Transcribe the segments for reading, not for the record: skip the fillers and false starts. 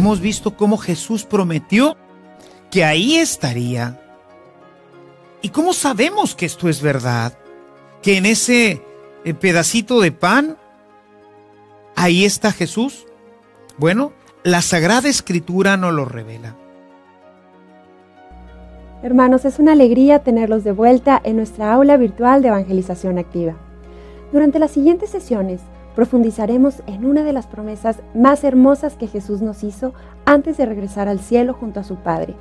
hemos visto cómo Jesús prometió que ahí estaría. ¿Y cómo sabemos que esto es verdad? Que en ese pedacito de pan, ahí está Jesús. Bueno, la Sagrada Escritura nos lo revela. Hermanos, es una alegría tenerlos de vuelta en nuestra aula virtual de evangelización activa. Durante las siguientes sesiones profundizaremos en una de las promesas más hermosas que Jesús nos hizo antes de regresar al cielo junto a su Padre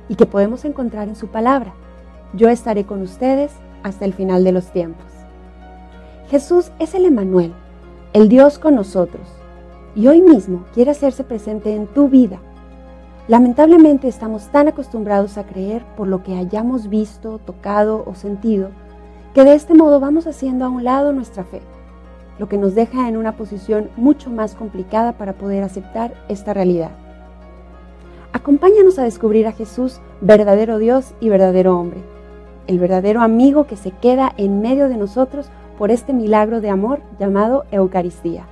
y que podemos encontrar en su palabra. Yo estaré con ustedes hasta el final de los tiempos. Jesús es el Emmanuel, el Dios con nosotros, y hoy mismo quiere hacerse presente en tu vida. Lamentablemente estamos tan acostumbrados a creer por lo que hayamos visto, tocado o sentido, que de este modo vamos haciendo a un lado nuestra fe, lo que nos deja en una posición mucho más complicada para poder aceptar esta realidad. Acompáñanos a descubrir a Jesús, verdadero Dios y verdadero hombre, el verdadero amigo que se queda en medio de nosotros por este milagro de amor llamado Eucaristía.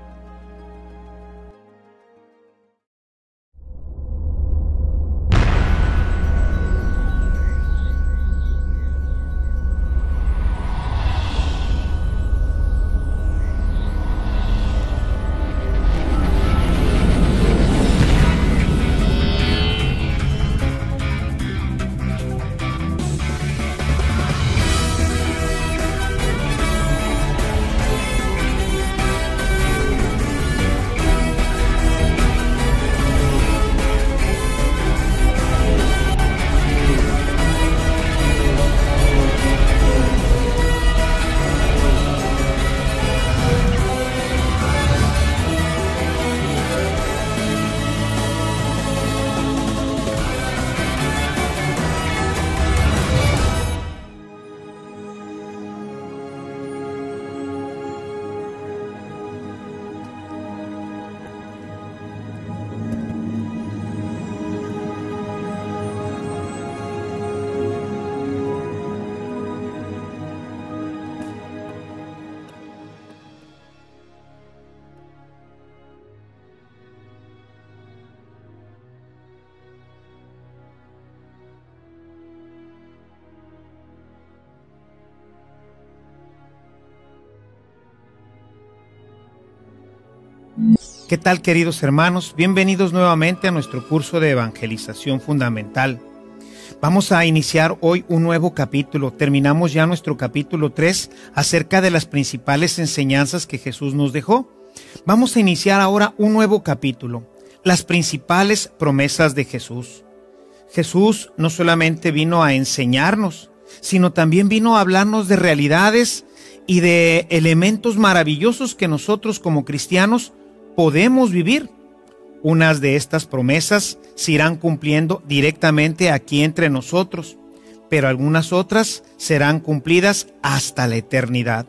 ¿Qué tal, queridos hermanos? Bienvenidos nuevamente a nuestro curso de evangelización fundamental. Vamos a iniciar hoy un nuevo capítulo. Terminamos ya nuestro capítulo 3 acerca de las principales enseñanzas que Jesús nos dejó. Vamos a iniciar ahora un nuevo capítulo, las principales promesas de Jesús. Jesús no solamente vino a enseñarnos, sino también vino a hablarnos de realidades y de elementos maravillosos que nosotros como cristianos podemos vivir. Unas de estas promesas se irán cumpliendo directamente aquí entre nosotros, pero algunas otras serán cumplidas hasta la eternidad.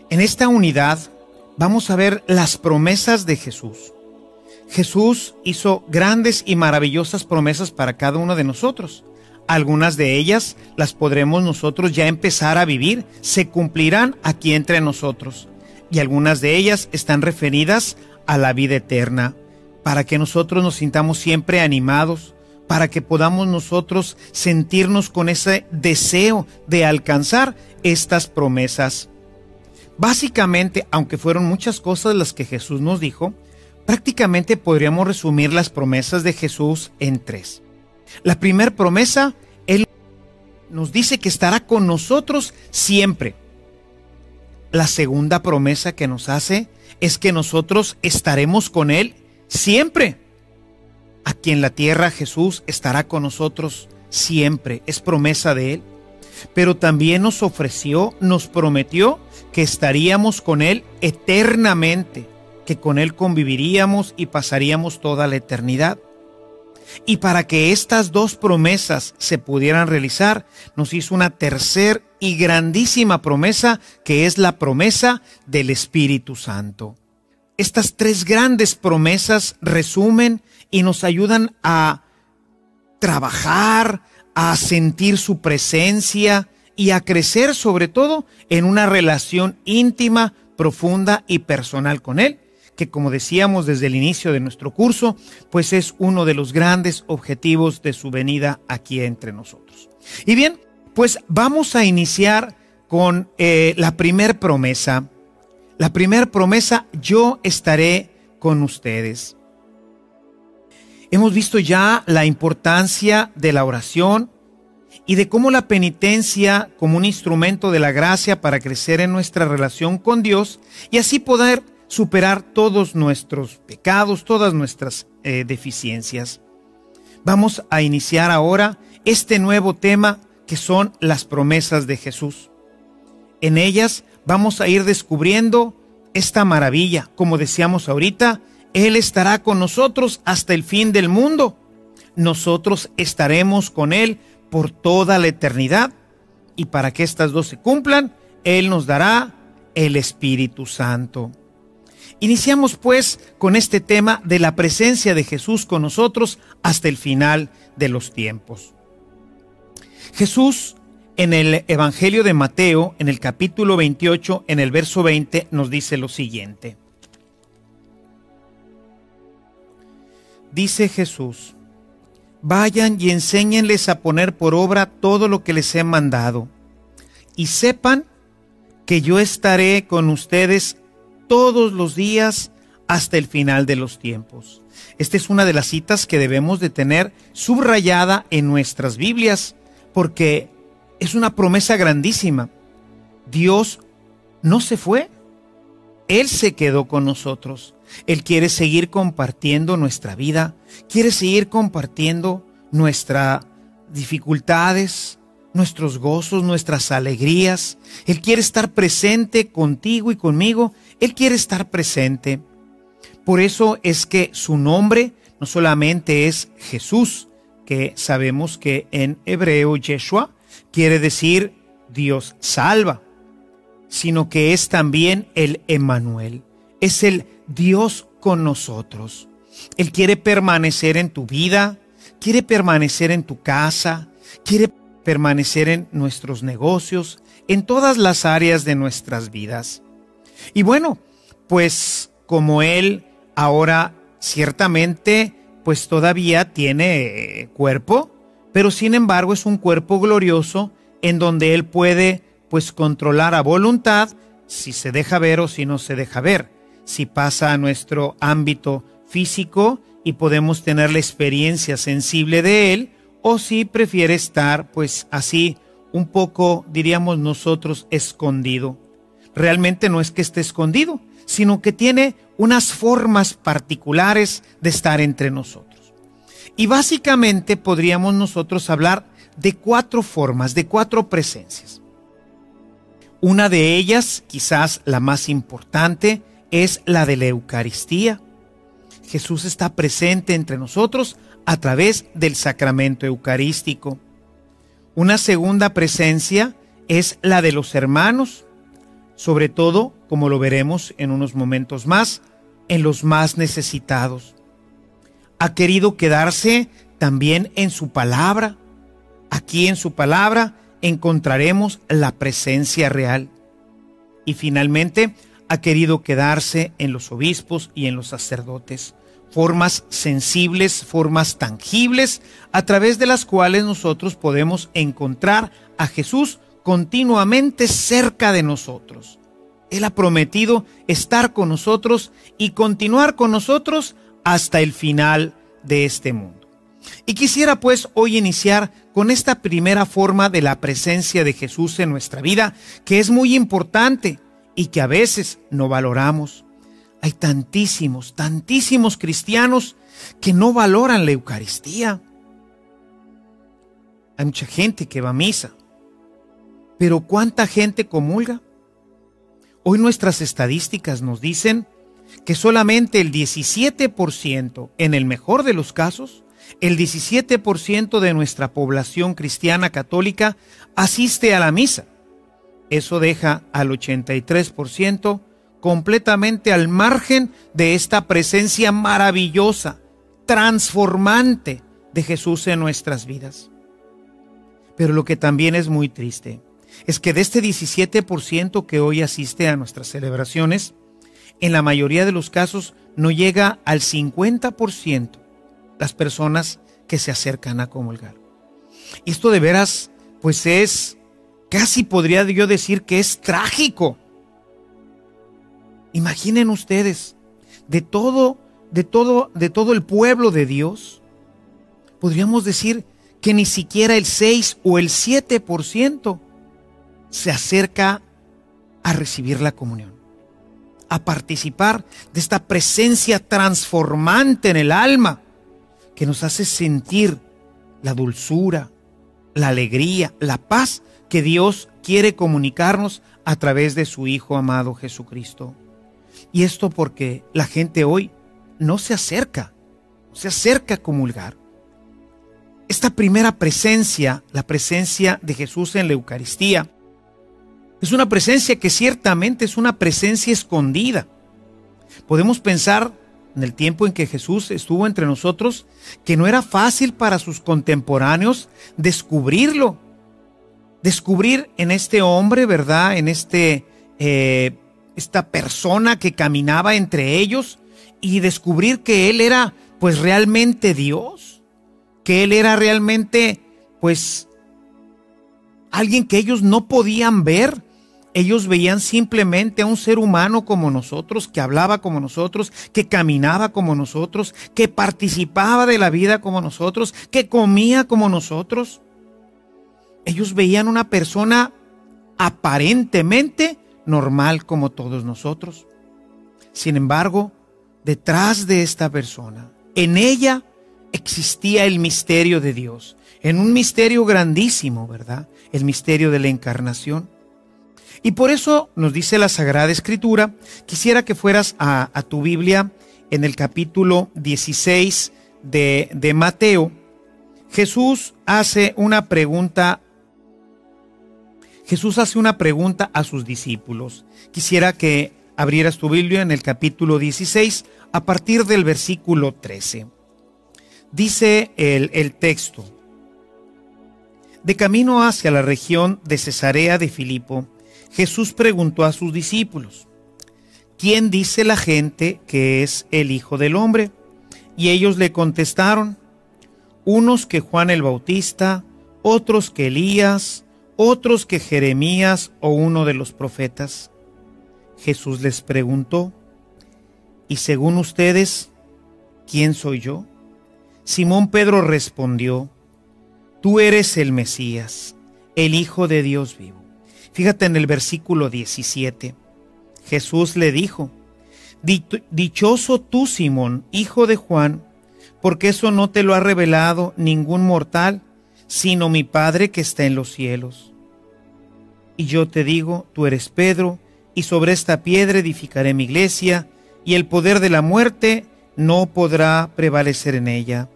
En esta unidad vamos a ver las promesas de Jesús. Jesús hizo grandes y maravillosas promesas para cada uno de nosotros. Algunas de ellas las podremos nosotros ya empezar a vivir, se cumplirán aquí entre nosotros. Y algunas de ellas están referidas a la vida eterna, para que nosotros nos sintamos siempre animados, para que podamos nosotros sentirnos con ese deseo de alcanzar estas promesas. Básicamente, aunque fueron muchas cosas las que Jesús nos dijo, prácticamente podríamos resumir las promesas de Jesús en 3. La primera promesa, Él nos dice que estará con nosotros siempre. La segunda promesa que nos hace es que nosotros estaremos con Él siempre. Aquí en la tierra Jesús estará con nosotros siempre, es promesa de Él. Pero también nos ofreció, nos prometió que estaríamos con Él eternamente, que con Él conviviríamos y pasaríamos toda la eternidad. Y para que estas dos promesas se pudieran realizar, nos hizo una tercera y grandísima promesa, que es la promesa del Espíritu Santo. Estas 3 grandes promesas resumen y nos ayudan a trabajar, a sentir su presencia y a crecer sobre todo en una relación íntima, profunda y personal con Él, que, como decíamos desde el inicio de nuestro curso, pues es uno de los grandes objetivos de su venida aquí entre nosotros. Y bien, pues vamos a iniciar con la primer promesa. La primer promesa: yo estaré con ustedes. Hemos visto ya la importancia de la oración y de cómo la penitencia como un instrumento de la gracia para crecer en nuestra relación con Dios y así poder superar todos nuestros pecados, todas nuestras deficiencias. Vamos a iniciar ahora este nuevo tema que son las promesas de Jesús. En ellas vamos a ir descubriendo esta maravilla. Como decíamos ahorita, Él estará con nosotros hasta el fin del mundo. Nosotros estaremos con Él por toda la eternidad. Y para que estas dos se cumplan, Él nos dará el Espíritu Santo. Iniciamos pues con este tema de la presencia de Jesús con nosotros hasta el final de los tiempos. Jesús, en el Evangelio de Mateo, en el capítulo 28, en el verso 20, nos dice lo siguiente. Dice Jesús: vayan y enséñenles a poner por obra todo lo que les he mandado, y sepan que yo estaré con ustedes todos los días hasta el final de los tiempos. Esta es una de las citas que debemos de tener subrayada en nuestras Biblias, porque es una promesa grandísima. Dios no se fue, Él se quedó con nosotros. Él quiere seguir compartiendo nuestra vida, quiere seguir compartiendo nuestras dificultades, nuestros gozos, nuestras alegrías. Él quiere estar presente contigo y conmigo. Él quiere estar presente. Por eso es que su nombre no solamente es Jesús, que sabemos que en hebreo Yeshua quiere decir Dios salva, sino que es también el Emmanuel, es el Dios con nosotros. Él quiere permanecer en tu vida, quiere permanecer en tu casa, quiere permanecer en nuestros negocios, en todas las áreas de nuestras vidas. Y bueno, pues como Él ahora ciertamente pues todavía tiene cuerpo, pero sin embargo es un cuerpo glorioso en donde Él puede pues controlar a voluntad si se deja ver o si no se deja ver, si pasa a nuestro ámbito físico y podemos tener la experiencia sensible de Él, o si prefiere estar pues así un poco, diríamos nosotros, escondido. Realmente no es que esté escondido, sino que tiene unas formas particulares de estar entre nosotros. Y básicamente podríamos nosotros hablar de 4 formas, de 4 presencias. Una de ellas, quizás la más importante, es la de la Eucaristía. Jesús está presente entre nosotros a través del sacramento eucarístico. Una segunda presencia es la de los hermanos, sobre todo, como lo veremos en unos momentos más, en los más necesitados. Ha querido quedarse también en su palabra. Aquí en su palabra encontraremos la presencia real. Y finalmente, ha querido quedarse en los obispos y en los sacerdotes. Formas sensibles, formas tangibles, a través de las cuales nosotros podemos encontrar a Jesús continuamente cerca de nosotros. Él ha prometido estar con nosotros y continuar con nosotros hasta el final de este mundo. Y quisiera pues hoy iniciar con esta primera forma de la presencia de Jesús en nuestra vida, que es muy importante y que a veces no valoramos. Hay tantísimos cristianos que no valoran la Eucaristía. Hay mucha gente que va a misa, pero ¿cuánta gente comulga? Hoy nuestras estadísticas nos dicen que solamente el 17%, en el mejor de los casos, el 17% de nuestra población cristiana católica asiste a la misa. Eso deja al 83% completamente al margen de esta presencia maravillosa, transformante de Jesús en nuestras vidas. Pero lo que también es muy triste es que de este 17% que hoy asiste a nuestras celebraciones, en la mayoría de los casos no llega al 50% las personas que se acercan a comulgar. Y esto de veras, pues es, casi podría yo decir que es trágico. Imaginen ustedes, de todo el pueblo de Dios, podríamos decir que ni siquiera el 6 o el 7% se acerca a recibir la comunión, a participar de esta presencia transformante en el alma que nos hace sentir la dulzura, la alegría, la paz que Dios quiere comunicarnos a través de su Hijo amado Jesucristo. Y esto porque la gente hoy no se acerca a comulgar. Esta primera presencia, la presencia de Jesús en la Eucaristía, es una presencia que ciertamente es una presencia escondida. Podemos pensar en el tiempo en que Jesús estuvo entre nosotros que no era fácil para sus contemporáneos descubrirlo. Descubrir en este hombre, ¿verdad? En esta persona que caminaba entre ellos y descubrir que Él era pues realmente Dios. Que Él era realmente, pues, alguien que ellos no podían ver. Ellos veían simplemente a un ser humano como nosotros, que hablaba como nosotros, que caminaba como nosotros, que participaba de la vida como nosotros, que comía como nosotros. Ellos veían una persona aparentemente normal como todos nosotros. Sin embargo, detrás de esta persona, en ella, existía el misterio de Dios, en un misterio grandísimo, ¿verdad? El misterio de la encarnación. Y por eso nos dice la Sagrada Escritura, quisiera que fueras a tu Biblia en el capítulo 16 de Mateo. Jesús hace una pregunta a sus discípulos. Quisiera que abrieras tu Biblia en el capítulo 16 a partir del versículo 13. Dice el texto: de camino hacia la región de Cesarea de Filipo, Jesús preguntó a sus discípulos: ¿quién dice la gente que es el Hijo del Hombre? Y ellos le contestaron: unos que Juan el Bautista, otros que Elías, otros que Jeremías o uno de los profetas. Jesús les preguntó: ¿y según ustedes, quién soy yo? Simón Pedro respondió: tú eres el Mesías, el Hijo de Dios vivo. Fíjate en el versículo 17. Jesús le dijo: dichoso tú, Simón, hijo de Juan, porque eso no te lo ha revelado ningún mortal, sino mi Padre que está en los cielos. Y yo te digo, tú eres Pedro, y sobre esta piedra edificaré mi iglesia, y el poder de la muerte no podrá prevalecer en ella.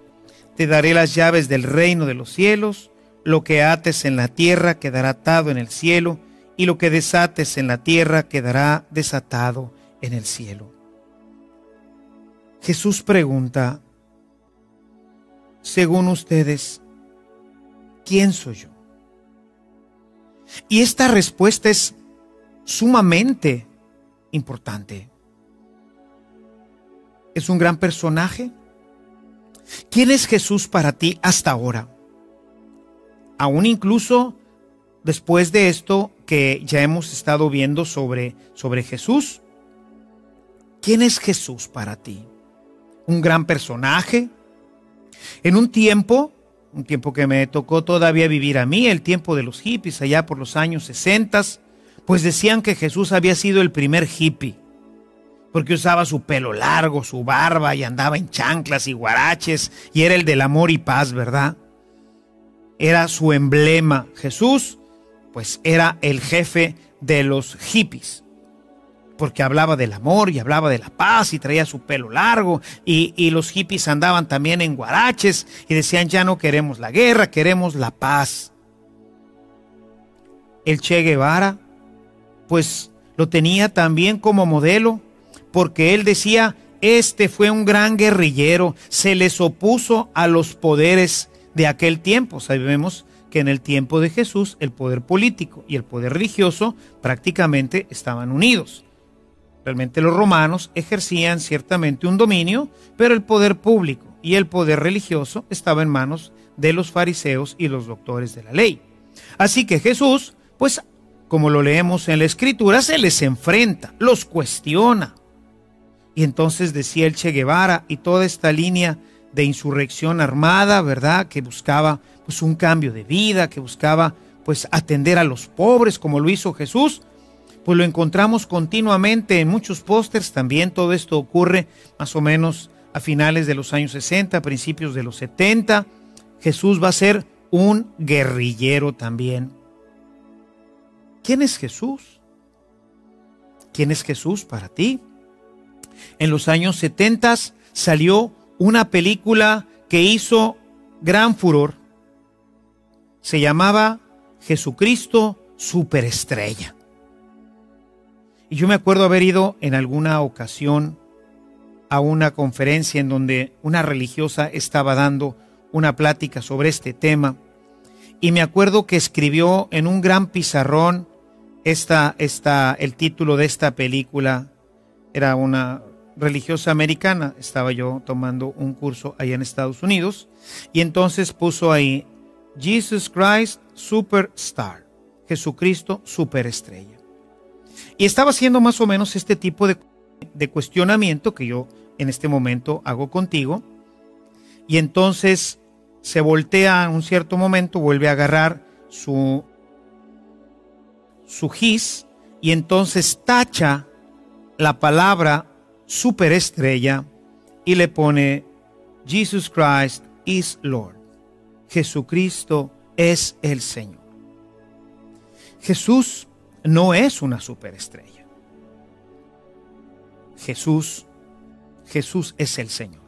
Te daré las llaves del reino de los cielos. Lo que ates en la tierra quedará atado en el cielo, y lo que desates en la tierra quedará desatado en el cielo. Jesús pregunta: según ustedes, ¿quién soy yo? Y esta respuesta es sumamente importante. ¿Es un gran personaje? ¿Quién es Jesús para ti hasta ahora? Aún incluso después de esto que ya hemos estado viendo sobre Jesús. ¿Quién es Jesús para ti? ¿Un gran personaje? En un tiempo que me tocó todavía vivir a mí, el tiempo de los hippies, allá por los años 60, pues decían que Jesús había sido el primer hippie, porque usaba su pelo largo, su barba, y andaba en chanclas y guaraches, y era el del amor y paz, ¿verdad? Era su emblema. Jesús, pues era el jefe de los hippies, porque hablaba del amor y hablaba de la paz y traía su pelo largo, y los hippies andaban también en guaraches y decían: ya no queremos la guerra, queremos la paz. El Che Guevara, pues lo tenía también como modelo, porque él decía: este fue un gran guerrillero, se les opuso a los poderes de aquel tiempo. Sabemos que en el tiempo de Jesús el poder político y el poder religioso prácticamente estaban unidos. Realmente los romanos ejercían ciertamente un dominio, pero el poder público y el poder religioso estaba en manos de los fariseos y los doctores de la ley. Así que Jesús, pues como lo leemos en la Escritura, se les enfrenta, los cuestiona. Y entonces decía el Che Guevara y toda esta línea de insurrección armada, ¿verdad?, que buscaba pues un cambio de vida, que buscaba pues atender a los pobres como lo hizo Jesús, pues lo encontramos continuamente en muchos pósters. También todo esto ocurre más o menos a finales de los años 60, principios de los 70. Jesús va a ser un guerrillero también. ¿Quién es Jesús? ¿Quién es Jesús para ti? En los años 70 salió una película que hizo gran furor. Se llamaba Jesucristo Superestrella. Y yo me acuerdo haber ido en alguna ocasión a una conferencia en donde una religiosa estaba dando una plática sobre este tema. Y me acuerdo que escribió en un gran pizarrón el título de esta película. Era una religiosa americana. Estaba yo tomando un curso allá en Estados Unidos. Y entonces puso ahí, Jesus Christ Superstar. Jesucristo Superestrella. Y estaba haciendo más o menos este tipo de cuestionamiento que yo en este momento hago contigo. Y entonces se voltea en un cierto momento, vuelve a agarrar su gis y entonces tacha la palabra superestrella y le pone Jesus Christ is Lord. Jesucristo es el Señor. Jesús no es una superestrella. Jesús es el Señor.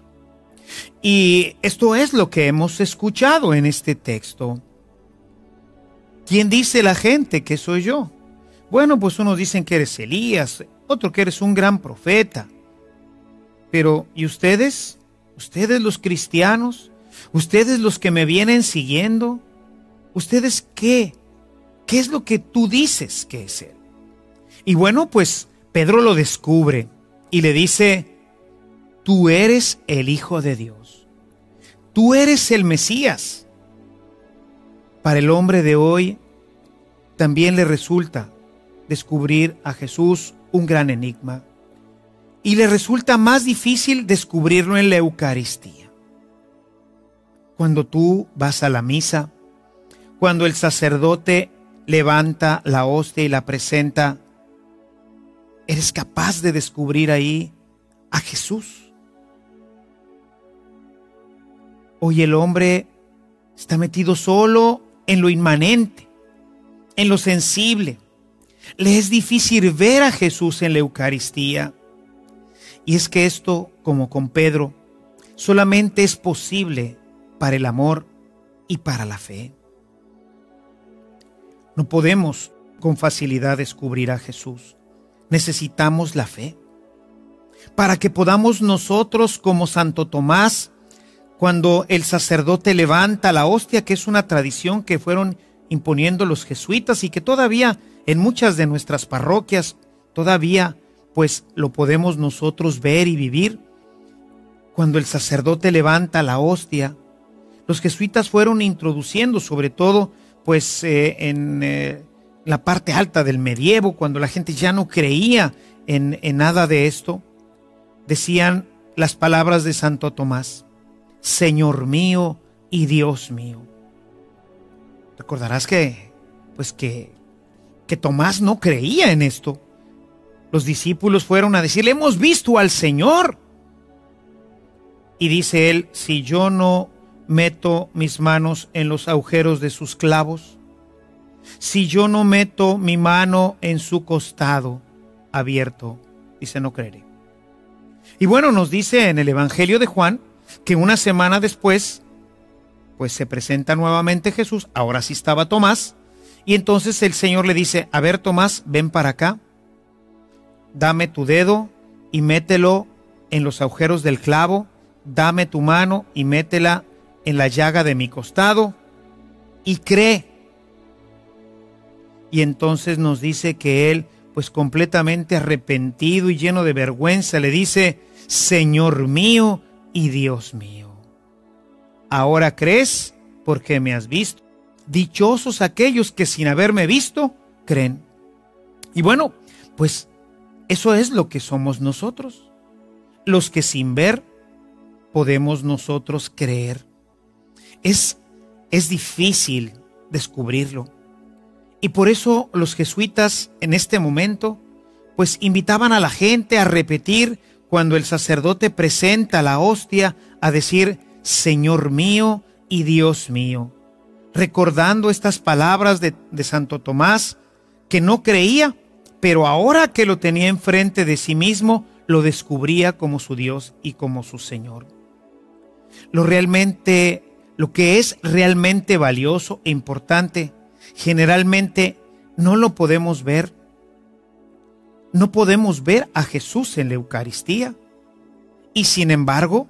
Y esto es lo que hemos escuchado en este texto. ¿Quién dice la gente que soy yo? Bueno, pues unos dicen que eres Elías, otro que eres un gran profeta. Pero, ¿y ustedes? ¿Ustedes los cristianos? ¿Ustedes los que me vienen siguiendo? ¿Ustedes qué? ¿Qué es lo que tú dices que es Él? Y bueno, pues Pedro lo descubre y le dice, tú eres el Hijo de Dios. Tú eres el Mesías. Para el hombre de hoy también le resulta descubrir a Jesús un gran enigma. Y le resulta más difícil descubrirlo en la Eucaristía. Cuando tú vas a la misa, cuando el sacerdote levanta la hostia y la presenta, ¿eres capaz de descubrir ahí a Jesús? Hoy el hombre está metido solo en lo inmanente, en lo sensible. Le es difícil ver a Jesús en la Eucaristía. Y es que esto, como con Pedro, solamente es posible para el amor y para la fe. No podemos con facilidad descubrir a Jesús. Necesitamos la fe. Para que podamos nosotros, como Santo Tomás, cuando el sacerdote levanta la hostia, que es una tradición que fueron imponiendo los jesuitas y que todavía en muchas de nuestras parroquias todavía pues lo podemos nosotros ver y vivir. Cuando el sacerdote levanta la hostia, los jesuitas fueron introduciendo sobre todo pues en la parte alta del medievo, cuando la gente ya no creía en nada de esto, decían las palabras de Santo Tomás, Señor mío y Dios mío. Recordarás que Tomás no creía en esto. Los discípulos fueron a decirle, hemos visto al Señor. Y dice él, si yo no meto mis manos en los agujeros de sus clavos, si yo no meto mi mano en su costado abierto, dice, no creeré. Y bueno, nos dice en el Evangelio de Juan que una semana después, pues se presenta nuevamente Jesús, ahora sí estaba Tomás, y entonces el Señor le dice, a ver Tomás, ven para acá, dame tu dedo y mételo en los agujeros del clavo, dame tu mano y métela en la llaga de mi costado y cree. Y entonces nos dice que él pues completamente arrepentido y lleno de vergüenza, le dice: Señor mío y Dios mío. Ahora crees porque me has visto. Dichosos aquellos que sin haberme visto, creen. Y bueno, pues eso es lo que somos nosotros, los que sin ver podemos nosotros creer. Es difícil descubrirlo. Y por eso los jesuitas en este momento pues invitaban a la gente a repetir cuando el sacerdote presenta la hostia, a decir: Señor mío y Dios mío, recordando estas palabras de Santo Tomás, que no creía, pero ahora que lo tenía enfrente de sí mismo, lo descubría como su Dios y como su Señor. Lo que es realmente valioso e importante, generalmente no lo podemos ver. No podemos ver a Jesús en la Eucaristía. Y sin embargo,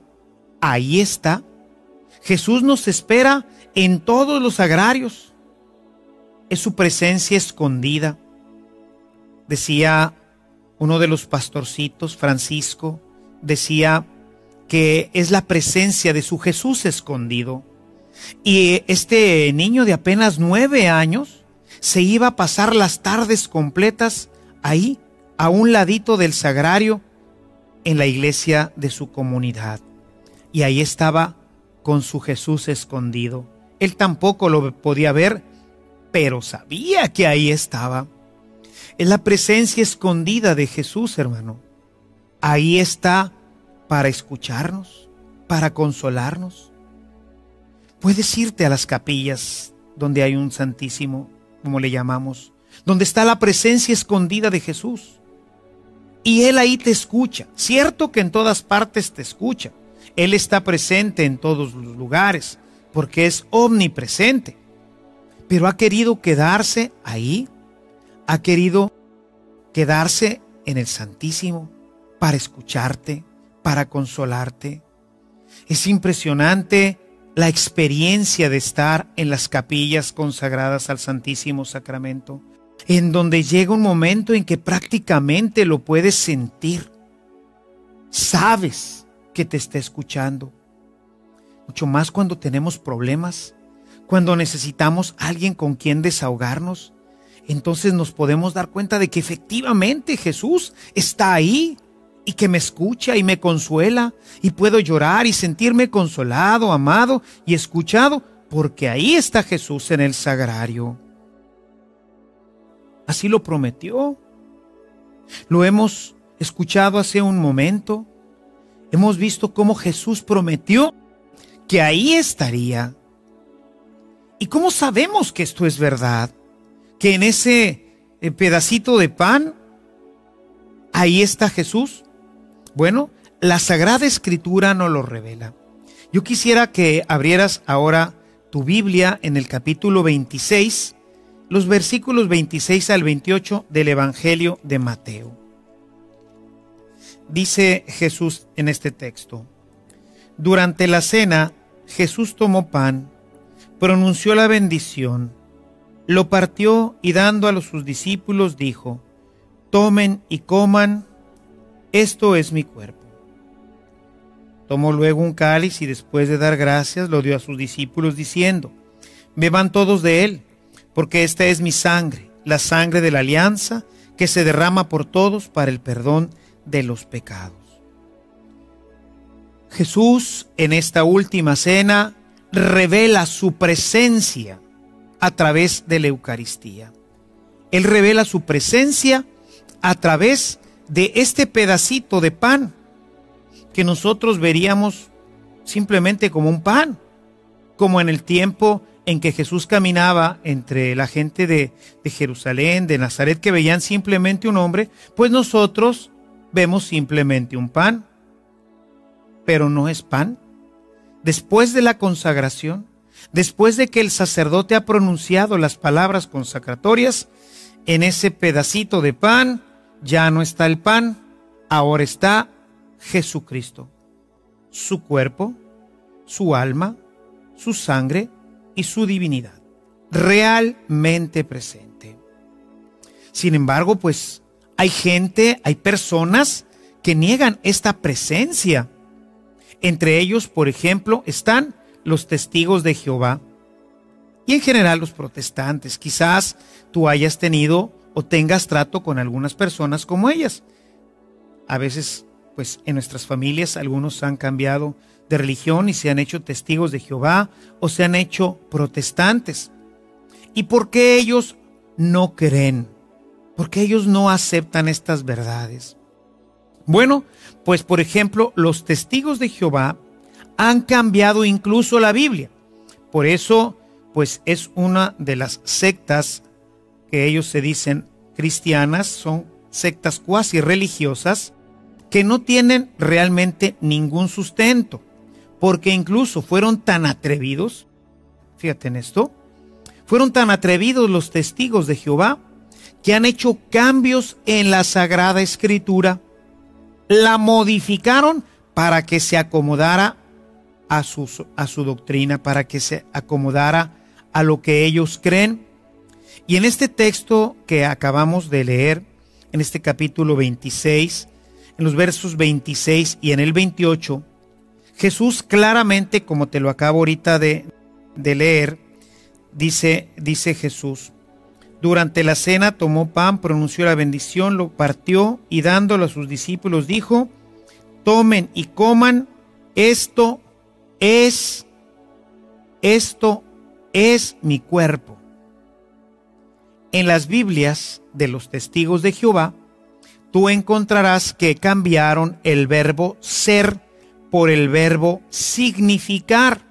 ahí está. Jesús nos espera en todos los sagrarios. Es su presencia escondida. Decía uno de los pastorcitos, Francisco, decía que es la presencia de su Jesús escondido. Y este niño de apenas 9 años se iba a pasar las tardes completas ahí, a un ladito del sagrario, en la iglesia de su comunidad. Y ahí estaba con su Jesús escondido. Él tampoco lo podía ver, pero sabía que ahí estaba. Es la presencia escondida de Jesús, hermano. Ahí está para escucharnos, para consolarnos. Puedes irte a las capillas donde hay un Santísimo, como le llamamos, donde está la presencia escondida de Jesús. Y Él ahí te escucha. Cierto que en todas partes te escucha. Él está presente en todos los lugares, porque es omnipresente. Pero ha querido quedarse ahí. Ha querido quedarse en el Santísimo para escucharte, para consolarte. Es impresionante la experiencia de estar en las capillas consagradas al Santísimo Sacramento, en donde llega un momento en que prácticamente lo puedes sentir. Sabes que te está escuchando. Mucho más cuando tenemos problemas, cuando necesitamos a alguien con quien desahogarnos. Entonces nos podemos dar cuenta de que efectivamente Jesús está ahí y que me escucha y me consuela, y puedo llorar y sentirme consolado, amado y escuchado, porque ahí está Jesús en el sagrario. Así lo prometió. Lo hemos escuchado hace un momento. Hemos visto cómo Jesús prometió que ahí estaría. ¿Y cómo sabemos que esto es verdad? Que en ese pedacito de pan, ahí está Jesús. Bueno, la Sagrada Escritura nos lo revela. Yo quisiera que abrieras ahora tu Biblia en el capítulo 26, los versículos 26 al 28 del Evangelio de Mateo. Dice Jesús en este texto: durante la cena, Jesús tomó pan, pronunció la bendición, lo partió y dando a sus discípulos dijo: tomen y coman, esto es mi cuerpo. Tomó luego un cáliz y después de dar gracias lo dio a sus discípulos diciendo: beban todos de él, porque esta es mi sangre, la sangre de la alianza que se derrama por todos para el perdón de los pecados. Jesús en esta última cena revela su presencia a través de la Eucaristía. Él revela su presencia a través de este pedacito de pan que nosotros veríamos simplemente como un pan, como en el tiempo en que Jesús caminaba entre la gente de Jerusalén, de Nazaret, que veían simplemente un hombre, pues nosotros vemos simplemente un pan, pero no es pan. Después de la consagración, después de que el sacerdote ha pronunciado las palabras consacratorias, en ese pedacito de pan ya no está el pan, ahora está Jesucristo, su cuerpo, su alma, su sangre y su divinidad, realmente presente. Sin embargo, pues hay gente, hay personas que niegan esta presencia. Entre ellos, por ejemplo, están los testigos de Jehová y en general los protestantes. Quizás tú hayas tenido o tengas trato con algunas personas como ellas. A veces, pues en nuestras familias algunos han cambiado de religión y se han hecho testigos de Jehová o se han hecho protestantes. ¿Y por qué ellos no creen? ¿Por qué ellos no aceptan estas verdades? Bueno, pues por ejemplo, los testigos de Jehová han cambiado incluso la Biblia. Por eso, pues es una de las sectas que ellos se dicen cristianas, son sectas cuasi religiosas que no tienen realmente ningún sustento, porque incluso fueron tan atrevidos, fíjate en esto, fueron tan atrevidos los testigos de Jehová que han hecho cambios en la Sagrada Escritura, la modificaron para que se acomodara a su doctrina, para que se acomodara a lo que ellos creen. Y en este texto que acabamos de leer, en este capítulo 26, en los versos 26 y en el 28, Jesús claramente, como te lo acabo ahorita de leer, dice Jesús: durante la cena tomó pan, pronunció la bendición, lo partió y dándolo a sus discípulos dijo: tomen y coman, esto es mi cuerpo. En las Biblias de los testigos de Jehová, tú encontrarás que cambiaron el verbo ser por el verbo significar.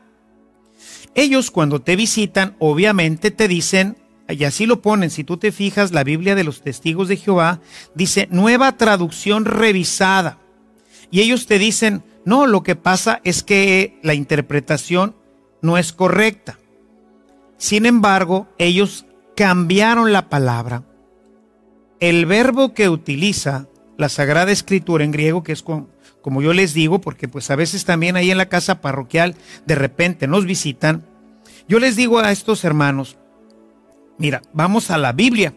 Ellos cuando te visitan, obviamente te dicen, y así lo ponen, si tú te fijas, la Biblia de los testigos de Jehová dice Nueva Traducción Revisada. Y ellos te dicen, no, lo que pasa es que la interpretación no es correcta. Sin embargo, ellos cambiaron la palabra. El verbo que utiliza la Sagrada Escritura en griego, que es como yo les digo, porque pues a veces también ahí en la casa parroquial de repente nos visitan, yo les digo a estos hermanos, mira, vamos a la Biblia.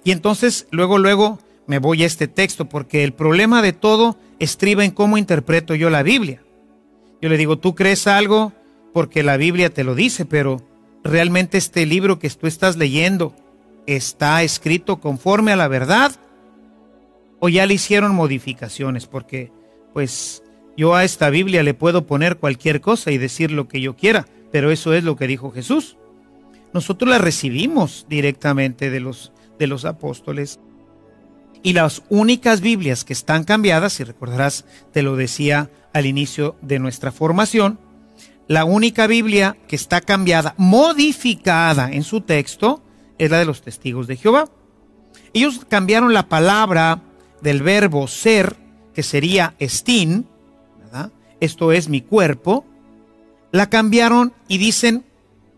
Y entonces luego me voy a este texto, porque el problema de todo estriba en cómo interpreto yo la Biblia. Yo le digo, tú crees algo porque la Biblia te lo dice, pero realmente este libro que tú estás leyendo está escrito conforme a la verdad, o ya le hicieron modificaciones, porque pues yo a esta Biblia le puedo poner cualquier cosa y decir lo que yo quiera, pero eso es lo que dijo Jesús. Nosotros la recibimos directamente de los apóstoles. Y las únicas Biblias que están cambiadas, si recordarás, te lo decía al inicio de nuestra formación, la única Biblia que está cambiada, modificada en su texto, es la de los testigos de Jehová. Ellos cambiaron la palabra del verbo ser, que sería estin, ¿verdad? Esto es mi cuerpo, la cambiaron y dicen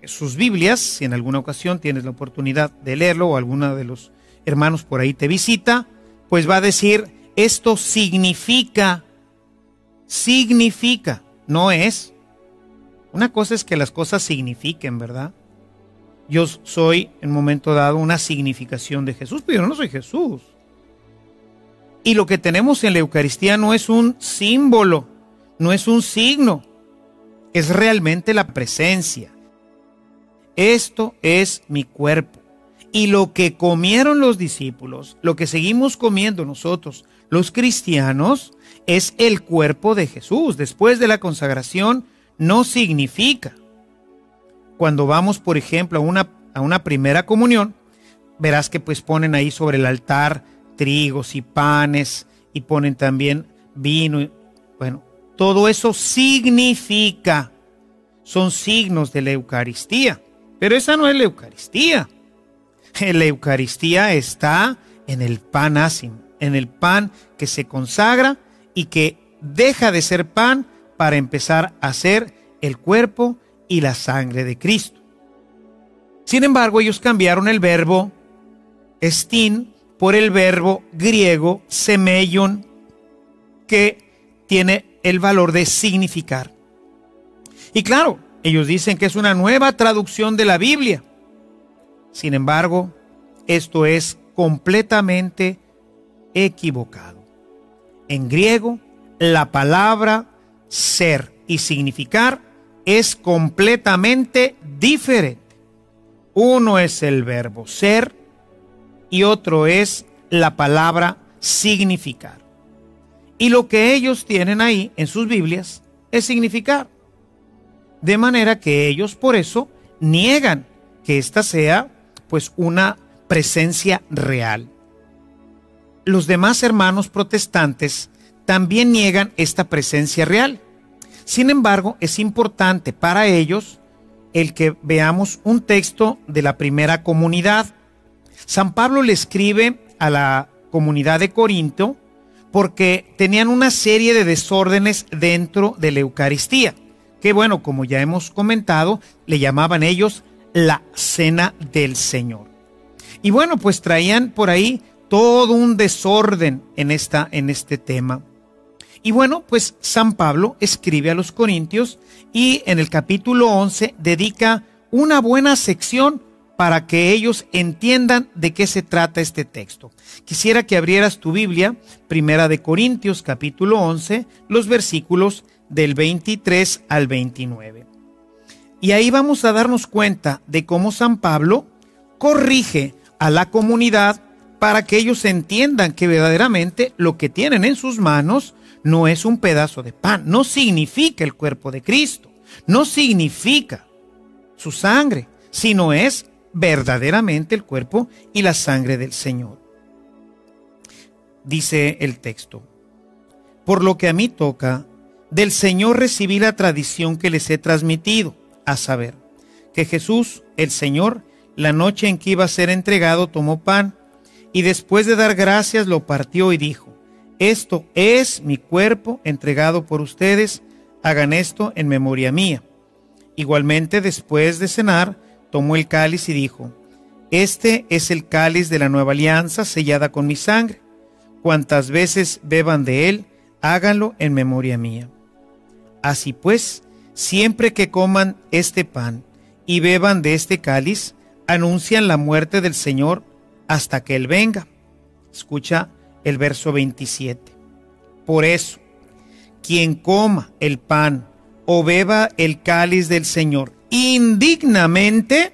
sus Biblias, si en alguna ocasión tienes la oportunidad de leerlo o alguno de los hermanos por ahí te visita, pues va a decir, esto significa, no es. Una cosa es que las cosas signifiquen, ¿verdad? Yo soy en un momento dado una significación de Jesús, pero yo no soy Jesús. Y lo que tenemos en la Eucaristía no es un símbolo, no es un signo, es realmente la presencia. Esto es mi cuerpo. Y lo que comieron los discípulos, lo que seguimos comiendo nosotros, los cristianos, es el cuerpo de Jesús. Después de la consagración, no significa. Cuando vamos, por ejemplo, a una primera comunión, verás que pues ponen ahí sobre el altar trigos y panes y ponen también vino. Bueno, todo eso significa, son signos de la Eucaristía. Pero esa no es la Eucaristía. La Eucaristía está en el pan ácimo, en el pan que se consagra y que deja de ser pan para empezar a ser el cuerpo y la sangre de Cristo. Sin embargo, ellos cambiaron el verbo estin por el verbo griego semeion, que tiene el valor de significar. Y claro, ellos dicen que es una nueva traducción de la Biblia. Sin embargo, esto es completamente equivocado. En griego, la palabra ser y significar es completamente diferente. Uno es el verbo ser y otro es la palabra significar. Y lo que ellos tienen ahí en sus Biblias es significar. De manera que ellos por eso niegan que esta sea pues una presencia real. Los demás hermanos protestantes también niegan esta presencia real. Sin embargo, es importante para ellos el que veamos un texto de la primera comunidad. San Pablo le escribe a la comunidad de Corinto porque tenían una serie de desórdenes dentro de la Eucaristía, que bueno, como ya hemos comentado, le llamaban ellos la Cena del Señor. Y bueno, pues traían por ahí todo un desorden en este tema. Y bueno, pues San Pablo escribe a los Corintios y en el capítulo 11 dedica una buena sección para que ellos entiendan de qué se trata este texto. Quisiera que abrieras tu Biblia, Primera de Corintios, capítulo 11, los versículos del 23 al 29. Y ahí vamos a darnos cuenta de cómo San Pablo corrige a la comunidad para que ellos entiendan que verdaderamente lo que tienen en sus manos no es un pedazo de pan, no significa el cuerpo de Cristo, no significa su sangre, sino es verdaderamente el cuerpo y la sangre del Señor. Dice el texto: por lo que a mí toca, del Señor recibí la tradición que les he transmitido, a saber, que Jesús, el Señor, la noche en que iba a ser entregado, tomó pan, y después de dar gracias lo partió y dijo: esto es mi cuerpo entregado por ustedes, hagan esto en memoria mía. Igualmente, después de cenar, tomó el cáliz y dijo: este es el cáliz de la nueva alianza sellada con mi sangre. Cuantas veces beban de él, háganlo en memoria mía. Así pues, siempre que coman este pan y beban de este cáliz, anuncian la muerte del Señor hasta que él venga. Escucha el verso 27. Por eso, quien coma el pan o beba el cáliz del Señor indignamente,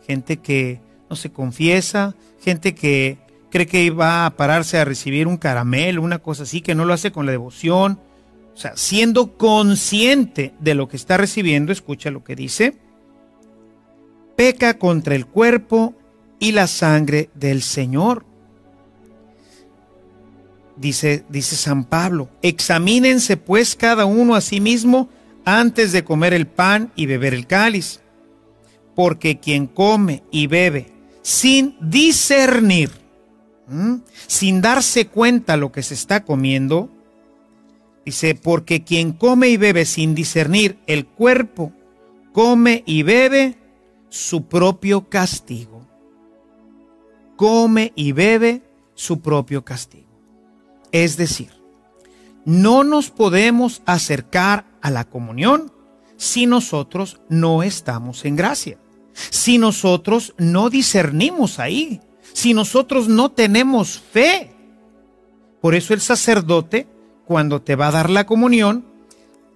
gente que no se confiesa, gente que cree que va a pararse a recibir un caramelo, una cosa así, que no lo hace con la devoción, o sea, siendo consciente de lo que está recibiendo, escucha lo que dice: peca contra el cuerpo y la sangre del Señor. Dice San Pablo: examínense pues cada uno a sí mismo antes de comer el pan y beber el cáliz, porque quien come y bebe sin discernir, sin darse cuenta lo que se está comiendo, dice, porque quien come y bebe sin discernir el cuerpo, come y bebe su propio castigo. Come y bebe su propio castigo. Es decir, no nos podemos acercar a la comunión si nosotros no estamos en gracia, si nosotros no discernimos ahí, si nosotros no tenemos fe. Por eso el sacerdote, cuando te va a dar la comunión,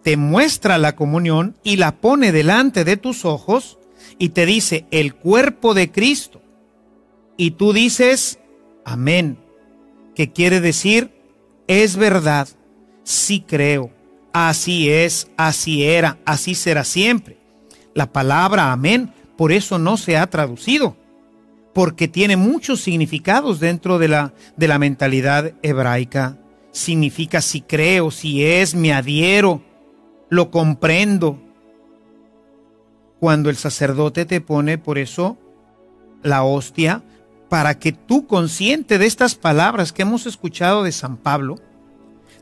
te muestra la comunión y la pone delante de tus ojos y te dice: el cuerpo de Cristo. Y tú dices: amén, que quiere decir: es verdad, sí creo, así es, así era, así será siempre. La palabra amén por eso no se ha traducido, porque tiene muchos significados dentro de la mentalidad hebraica. Significa si creo, si es, me adhiero, lo comprendo. Cuando el sacerdote te pone por eso la hostia, para que tú, consciente de estas palabras que hemos escuchado de San Pablo,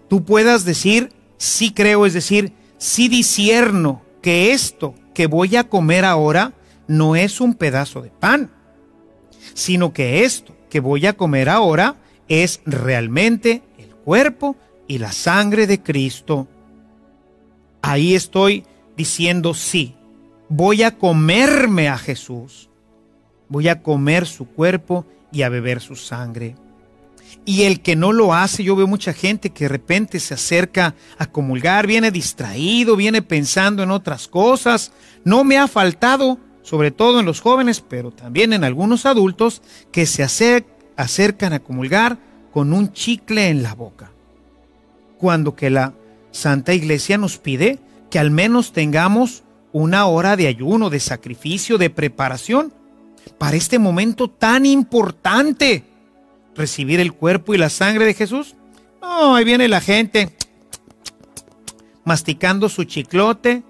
tú puedas decir sí creo, es decir, sí discierno que esto que voy a comer ahora no es un pedazo de pan, sino que esto que voy a comer ahora es realmente el cuerpo y la sangre de Cristo. Ahí estoy diciendo sí, voy a comerme a Jesús. voy a comer su cuerpo y a beber su sangre. Y el que no lo hace, yo veo mucha gente que de repente se acerca a comulgar, viene distraído, viene pensando en otras cosas. No me ha faltado, sobre todo en los jóvenes, pero también en algunos adultos, que se acercan a comulgar con un chicle en la boca. Cuando que la Santa Iglesia nos pide que al menos tengamos una hora de ayuno, de sacrificio, de preparación para este momento tan importante. Recibir el cuerpo y la sangre de Jesús. No, ahí viene la gente masticando su chiclote,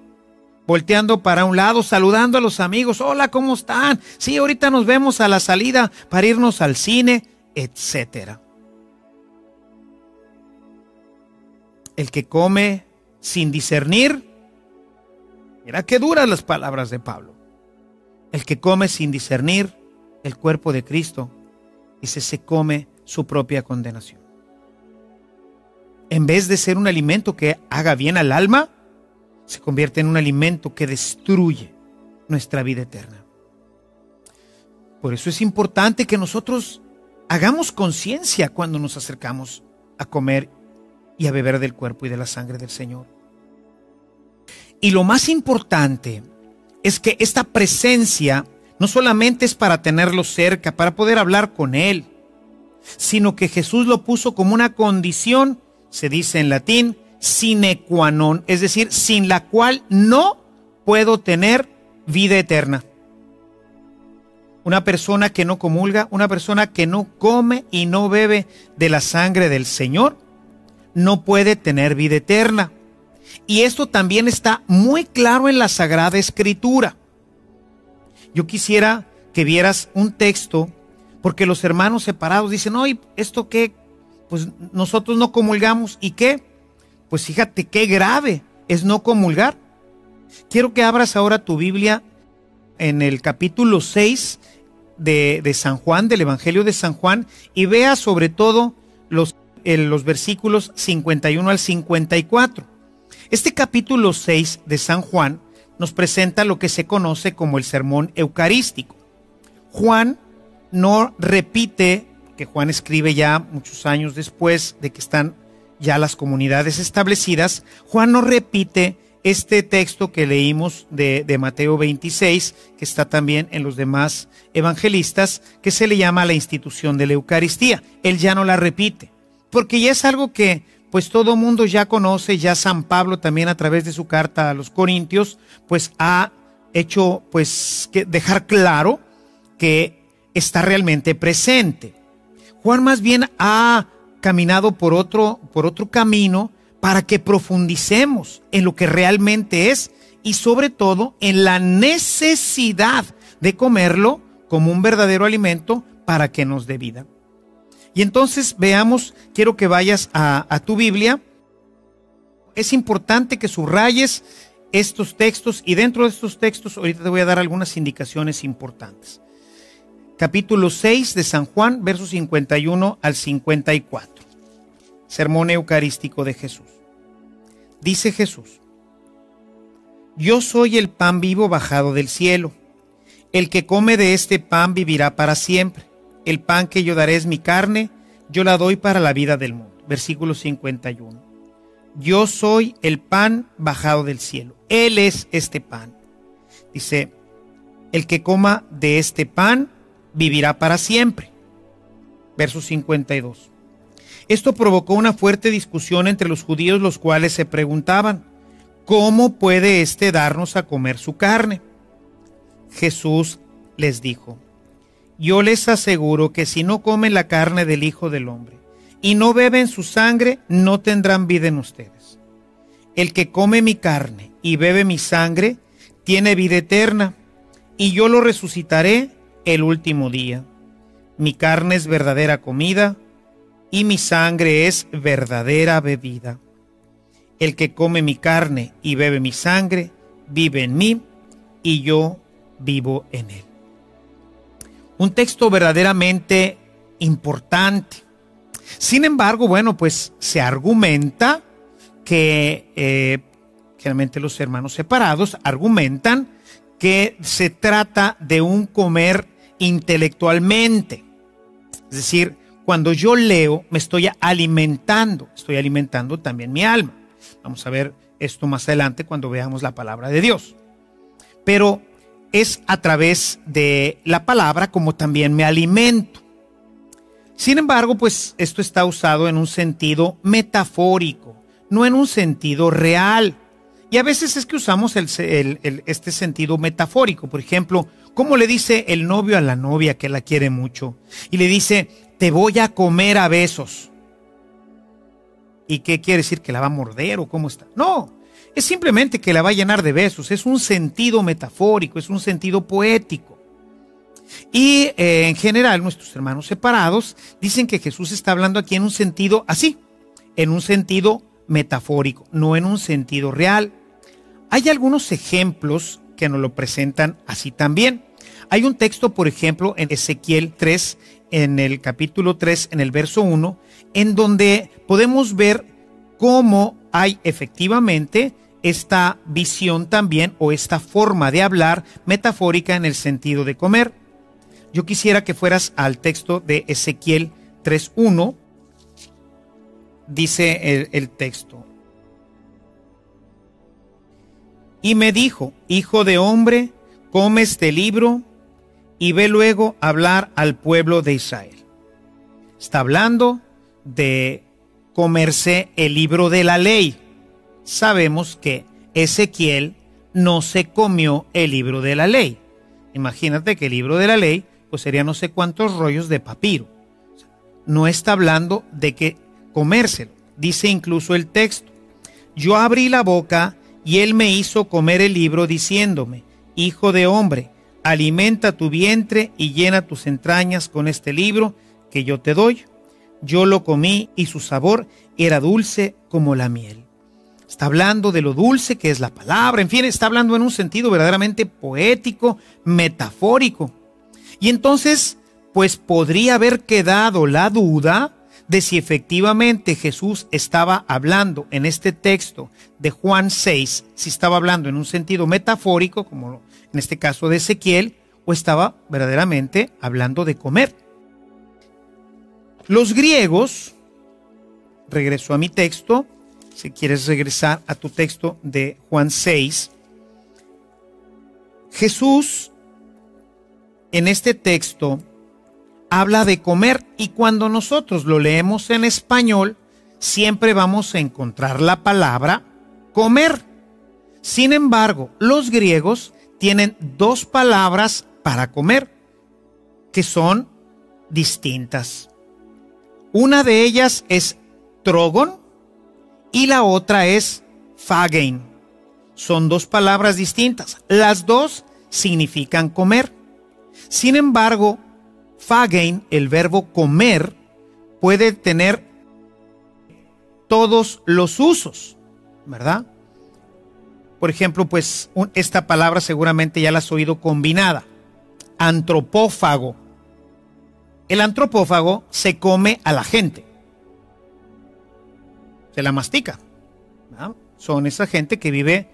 volteando para un lado, saludando a los amigos. Hola, ¿cómo están? Sí, ahorita nos vemos a la salida para irnos al cine, etcétera. El que come sin discernir, mira qué duras las palabras de Pablo. El que come sin discernir el cuerpo de Cristo, dice, se come su propia condenación. En vez de ser un alimento que haga bien al alma, se convierte en un alimento que destruye nuestra vida eterna. Por eso es importante que nosotros hagamos conciencia cuando nos acercamos a comer y a beber del cuerpo y de la sangre del Señor. Y lo más importante es que esta presencia no solamente es para tenerlo cerca, para poder hablar con Él, sino que Jesús lo puso como una condición, se dice en latín, sine qua non, es decir, sin la cual no puedo tener vida eterna. Una persona que no comulga, una persona que no come y no bebe de la sangre del Señor, no puede tener vida eterna. Y esto también está muy claro en la Sagrada Escritura. Yo quisiera que vieras un texto, porque los hermanos separados dicen, no, ¿y esto qué? Pues nosotros no comulgamos. ¿Y qué? Pues fíjate qué grave es no comulgar. Quiero que abras ahora tu Biblia en el capítulo 6 de San Juan, del Evangelio de San Juan, y veas sobre todo los versículos 51 al 54. Este capítulo 6 de San Juan nos presenta lo que se conoce como el sermón eucarístico. Juan no repite, que Juan escribe ya muchos años después de que están ya las comunidades establecidas, Juan no repite este texto que leímos de Mateo 26, que está también en los demás evangelistas, que se le llama la institución de la Eucaristía. Él ya no la repite, porque ya es algo que pues todo mundo ya conoce. Ya San Pablo también a través de su carta a los Corintios pues ha hecho pues que dejar claro que está realmente presente. Juan más bien ha caminado por otro camino para que profundicemos en lo que realmente es y sobre todo en la necesidad de comerlo como un verdadero alimento para que nos dé vida. Y entonces veamos, quiero que vayas a tu Biblia. Es importante que subrayes estos textos y dentro de estos textos ahorita te voy a dar algunas indicaciones importantes. Capítulo 6 de San Juan, versos 51 al 54. Sermón eucarístico de Jesús. Dice Jesús: Yo soy el pan vivo bajado del cielo. El que come de este pan vivirá para siempre. El pan que yo daré es mi carne, yo la doy para la vida del mundo. Versículo 51. Yo soy el pan bajado del cielo. Él es este pan. Dice, el que coma de este pan vivirá para siempre. Verso 52. Esto provocó una fuerte discusión entre los judíos, los cuales se preguntaban, ¿cómo puede éste darnos a comer su carne? Jesús les dijo, yo les aseguro que si no comen la carne del Hijo del Hombre y no beben su sangre, no tendrán vida en ustedes. El que come mi carne y bebe mi sangre tiene vida eterna, y yo lo resucitaré el último día. Mi carne es verdadera comida y mi sangre es verdadera bebida. El que come mi carne y bebe mi sangre vive en mí y yo vivo en él. Un texto verdaderamente importante. Sin embargo, bueno, pues se argumenta que generalmente los hermanos separados argumentan que se trata de un comer intelectualmente. Es decir, cuando yo leo, me estoy alimentando también mi alma. Vamos a ver esto más adelante cuando veamos la palabra de Dios. Pero es a través de la palabra como también me alimento. Sin embargo, pues esto está usado en un sentido metafórico, no en un sentido real. Y a veces es que usamos este sentido metafórico. Por ejemplo, ¿cómo le dice el novio a la novia que la quiere mucho? Y le dice, te voy a comer a besos. ¿Y qué quiere decir? ¿Que la va a morder o cómo está? No, es simplemente que la va a llenar de besos. Es un sentido metafórico, es un sentido poético. Y en general nuestros hermanos separados dicen que Jesús está hablando aquí en un sentido así, en un sentido metafórico, no en un sentido real. Hay algunos ejemplos que nos lo presentan así también. Hay un texto, por ejemplo, en Ezequiel 3, en el capítulo 3, en el verso 1, en donde podemos ver cómo hay efectivamente esta visión también o esta forma de hablar metafórica en el sentido de comer. Yo quisiera que fueras al texto de Ezequiel 3:1. Dice el texto. Y me dijo, hijo de hombre, come este libro y ve luego hablar al pueblo de Israel. Está hablando de comerse el libro de la ley. Sabemos que Ezequiel no se comió el libro de la ley. Imagínate que el libro de la ley pues sería no sé cuántos rollos de papiro. No está hablando de que comérselo. Dice incluso el texto, yo abrí la boca y él me hizo comer el libro diciéndome, hijo de hombre, alimenta tu vientre y llena tus entrañas con este libro que yo te doy. Yo lo comí y su sabor era dulce como la miel. Está hablando de lo dulce que es la palabra, en fin, está hablando en un sentido verdaderamente poético, metafórico. Y entonces, pues podría haber quedado la duda de si efectivamente Jesús estaba hablando en este texto de Juan 6, si estaba hablando en un sentido metafórico, como en este caso de Ezequiel, o estaba verdaderamente hablando de comer. Los griegos, regreso a mi texto, si quieres regresar a tu texto de Juan 6, Jesús en este texto habla de comer y cuando nosotros lo leemos en español, siempre vamos a encontrar la palabra comer. Sin embargo, los griegos tienen dos palabras para comer que son distintas. Una de ellas es trogon y la otra es phagein. Son dos palabras distintas. Las dos significan comer. Sin embargo, phagein, el verbo comer, puede tener todos los usos, ¿verdad? Por ejemplo, pues esta palabra seguramente ya la has oído combinada. Antropófago. El antropófago se come a la gente. Se la mastica, ¿verdad? Son esa gente que vive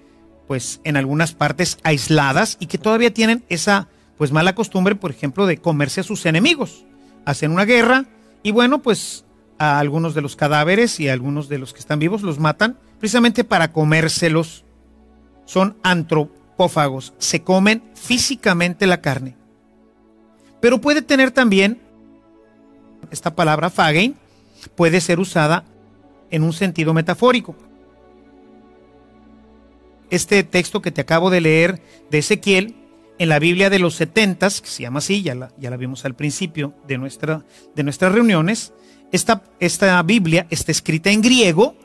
pues en algunas partes aisladas y que todavía tienen esa pues mala costumbre, por ejemplo, de comerse a sus enemigos. Hacen una guerra y bueno, pues a algunos de los cadáveres y a algunos de los que están vivos los matan precisamente para comérselos. Son antropófagos, se comen físicamente la carne. Pero puede tener también, esta palabra phagein, puede ser usada en un sentido metafórico. Este texto que te acabo de leer de Ezequiel, en la Biblia de los 70, que se llama así, ya la vimos al principio de nuestras reuniones, esta Biblia está escrita en griego,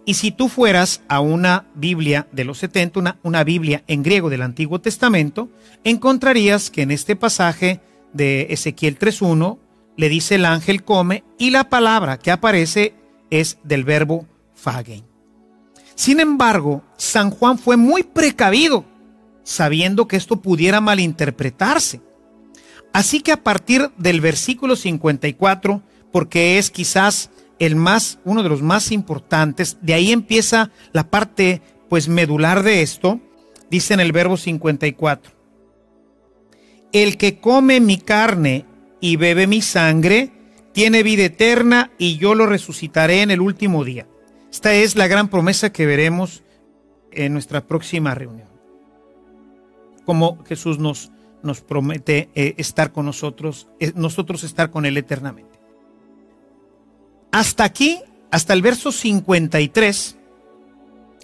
y si tú fueras a una Biblia de los 70, una Biblia en griego del Antiguo Testamento, encontrarías que en este pasaje de Ezequiel 3:1 le dice el ángel come, y la palabra que aparece es del verbo phagein. Sin embargo, San Juan fue muy precavido, sabiendo que esto pudiera malinterpretarse. Así que a partir del versículo 54, porque es quizás uno de los más importantes, de ahí empieza la parte pues medular de esto, dice en el verbo 54. el que come mi carne y bebe mi sangre, tiene vida eterna y yo lo resucitaré en el último día. Esta es la gran promesa que veremos en nuestra próxima reunión. Como Jesús nos promete estar con nosotros estar con Él eternamente. Hasta aquí, hasta el verso 53,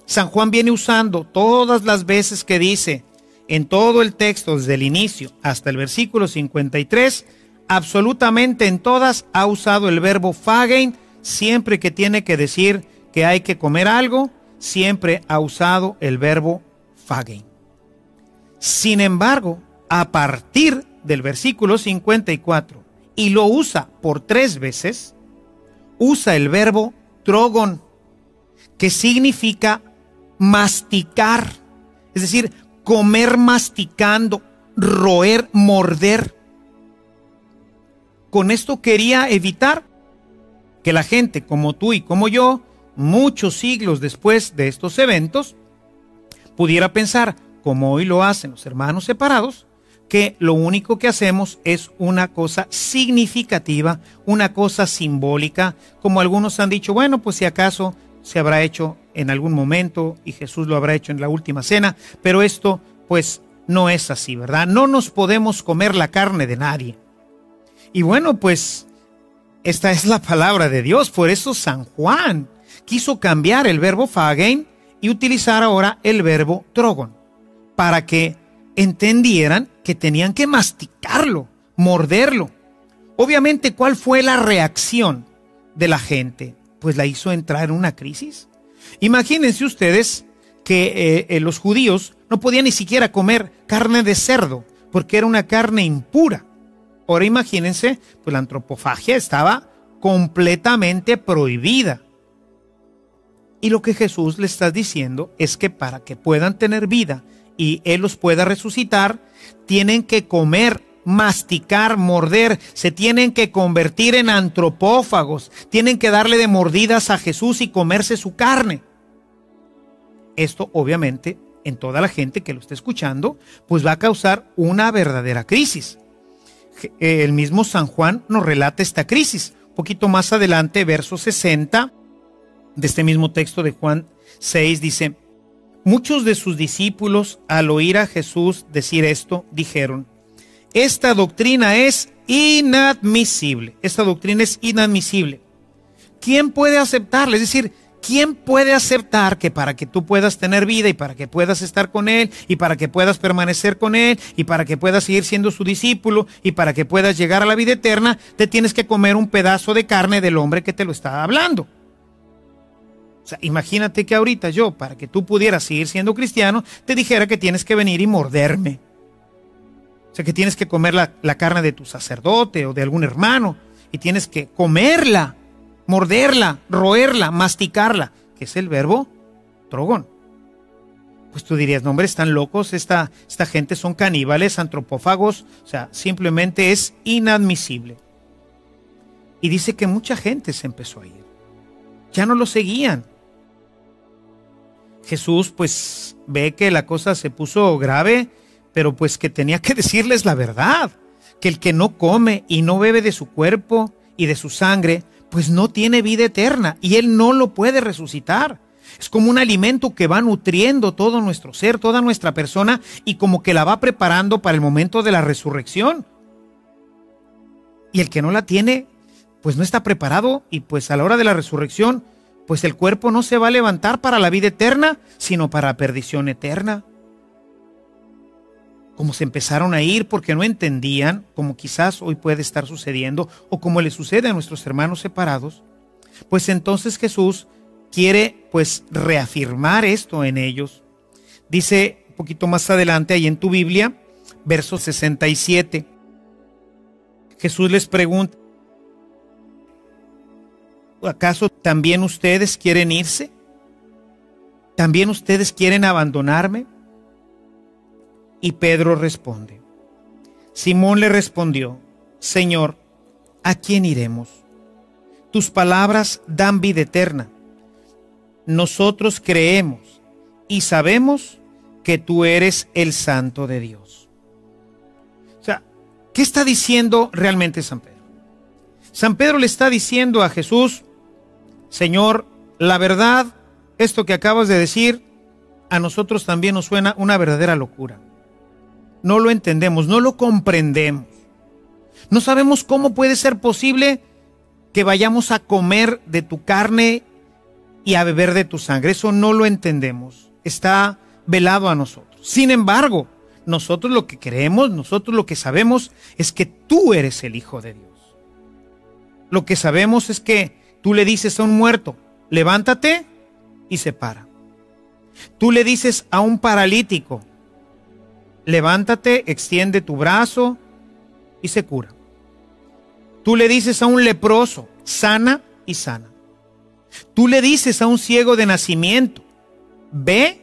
San Juan viene usando todas las veces que dice, en todo el texto, desde el inicio hasta el versículo 53, absolutamente en todas ha usado el verbo phagein, siempre que tiene que decir que hay que comer algo, siempre ha usado el verbo phagein. Sin embargo, a partir del versículo 54, y lo usa por 3 veces, usa el verbo trogon, que significa masticar, es decir, comer masticando, roer, morder. Con esto quería evitar que la gente como tú y como yo, muchos siglos después de estos eventos, pudiera pensar, como hoy lo hacen los hermanos separados, que lo único que hacemos es una cosa significativa, una cosa simbólica, como algunos han dicho, bueno, pues si acaso se habrá hecho en algún momento y Jesús lo habrá hecho en la última cena, pero esto pues no es así, ¿verdad? No nos podemos comer la carne de nadie. Y bueno, pues esta es la palabra de Dios, por eso San Juan quiso cambiar el verbo phagein y utilizar ahora el verbo trogon, para que entendieran que tenían que masticarlo, morderlo. Obviamente, ¿cuál fue la reacción de la gente? Pues la hizo entrar en una crisis. Imagínense ustedes que los judíos no podían ni siquiera comer carne de cerdo, porque era una carne impura. Ahora imagínense, pues la antropofagia estaba completamente prohibida. Y lo que Jesús le está diciendo es que para que puedan tener vida y Él los pueda resucitar, tienen que comer, masticar, morder, se tienen que convertir en antropófagos, tienen que darle de mordidas a Jesús y comerse su carne. Esto obviamente en toda la gente que lo está escuchando, pues va a causar una verdadera crisis. El mismo San Juan nos relata esta crisis. Un poquito más adelante, verso 60 de este mismo texto de Juan 6 dice: muchos de sus discípulos al oír a Jesús decir esto, dijeron: esta doctrina es inadmisible. Esta doctrina es inadmisible. ¿Quién puede aceptarla? Es decir, ¿quién puede aceptar que para que tú puedas tener vida y para que puedas estar con Él y para que puedas permanecer con Él y para que puedas seguir siendo su discípulo y para que puedas llegar a la vida eterna, te tienes que comer un pedazo de carne del hombre que te lo está hablando? O sea, imagínate que ahorita yo, para que tú pudieras seguir siendo cristiano, te dijera que tienes que venir y morderme. O sea, que tienes que comer la carne de tu sacerdote o de algún hermano y tienes que comerla, morderla, roerla, masticarla, que es el verbo trogon. Pues tú dirías, no hombre, están locos, esta gente son caníbales, antropófagos, o sea, simplemente es inadmisible. Y dice que mucha gente se empezó a ir, ya no lo seguían. Jesús pues ve que la cosa se puso grave, pero pues que tenía que decirles la verdad, que el que no come y no bebe de su cuerpo y de su sangre, pues no tiene vida eterna y Él no lo puede resucitar. Es como un alimento que va nutriendo todo nuestro ser, toda nuestra persona y como que la va preparando para el momento de la resurrección. Y el que no la tiene, pues no está preparado y pues a la hora de la resurrección, pues el cuerpo no se va a levantar para la vida eterna, sino para la perdición eterna. Como se empezaron a ir porque no entendían, como quizás hoy puede estar sucediendo, o como le sucede a nuestros hermanos separados, pues entonces Jesús quiere pues reafirmar esto en ellos. Dice un poquito más adelante, ahí en tu Biblia, verso 67, Jesús les pregunta: ¿acaso también ustedes quieren irse? ¿También ustedes quieren abandonarme? Y Pedro responde. Simón le respondió: Señor, ¿a quién iremos? Tus palabras dan vida eterna. Nosotros creemos y sabemos que tú eres el Santo de Dios. O sea, ¿Qué está diciendo realmente San Pedro? San Pedro le está diciendo a Jesús: Señor, la verdad, esto que acabas de decir, a nosotros también nos suena una verdadera locura. No lo entendemos, no lo comprendemos. No sabemos cómo puede ser posible que vayamos a comer de tu carne y a beber de tu sangre. Eso no lo entendemos. Está velado a nosotros. Sin embargo, nosotros lo que creemos, nosotros lo que sabemos es que tú eres el Hijo de Dios. Lo que sabemos es que tú le dices a un muerto: levántate, y se para. Tú le dices a un paralítico: levántate, extiende tu brazo, y se cura. Tú le dices a un leproso: sana, y sana. Tú le dices a un ciego de nacimiento: ve,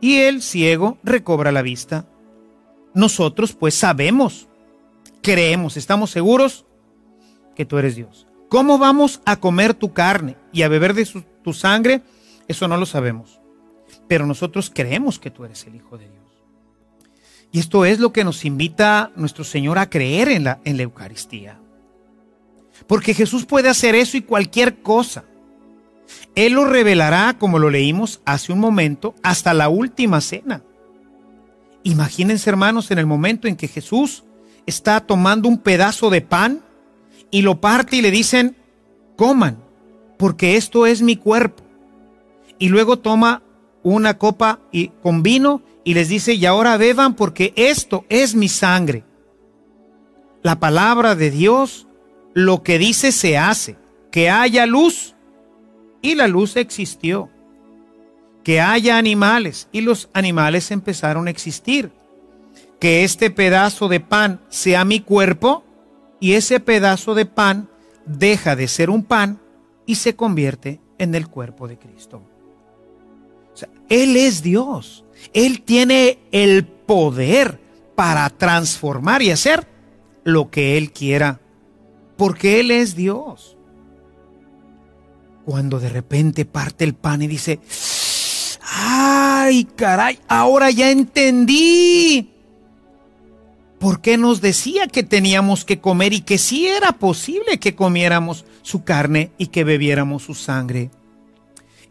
y el ciego recobra la vista. Nosotros pues sabemos, creemos, estamos seguros que tú eres Dios. ¿Cómo vamos a comer tu carne y a beber de tu sangre? Eso no lo sabemos. Pero nosotros creemos que tú eres el Hijo de Dios. Y esto es lo que nos invita nuestro Señor a creer en la Eucaristía. Porque Jesús puede hacer eso y cualquier cosa. Él lo revelará, como lo leímos hace un momento, hasta la última cena. Imagínense, hermanos, en el momento en que Jesús está tomando un pedazo de pan y lo parte y le dicen: coman, porque esto es mi cuerpo. Y luego toma una copa con vino y les dice: y ahora beban, porque esto es mi sangre. La palabra de Dios, lo que dice se hace. Que haya luz, y la luz existió. Que haya animales, y los animales empezaron a existir. Que este pedazo de pan sea mi cuerpo, y ese pedazo de pan deja de ser un pan y se convierte en el cuerpo de Cristo. O sea, Él es Dios. Él tiene el poder para transformar y hacer lo que Él quiera, porque Él es Dios. Cuando de repente parte el pan y dice: ¡ay, caray! Ahora ya entendí por qué nos decía que teníamos que comer y que sí era posible que comiéramos su carne y que bebiéramos su sangre.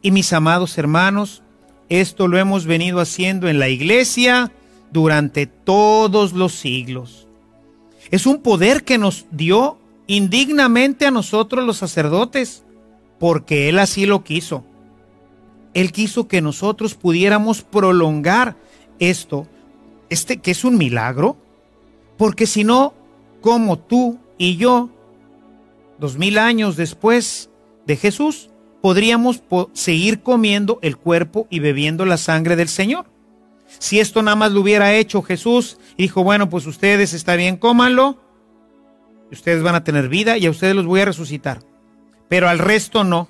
Y mis amados hermanos, esto lo hemos venido haciendo en la iglesia durante todos los siglos. Es un poder que nos dio indignamente a nosotros los sacerdotes, porque Él así lo quiso. Él quiso que nosotros pudiéramos prolongar esto, que es un milagro, porque si no, ¿cómo tú y yo, 2000 años después de Jesús, podríamos seguir comiendo el cuerpo y bebiendo la sangre del Señor? Si esto nada más lo hubiera hecho Jesús y dijo: bueno, pues ustedes está bien, cómanlo, ustedes van a tener vida y a ustedes los voy a resucitar, pero al resto no.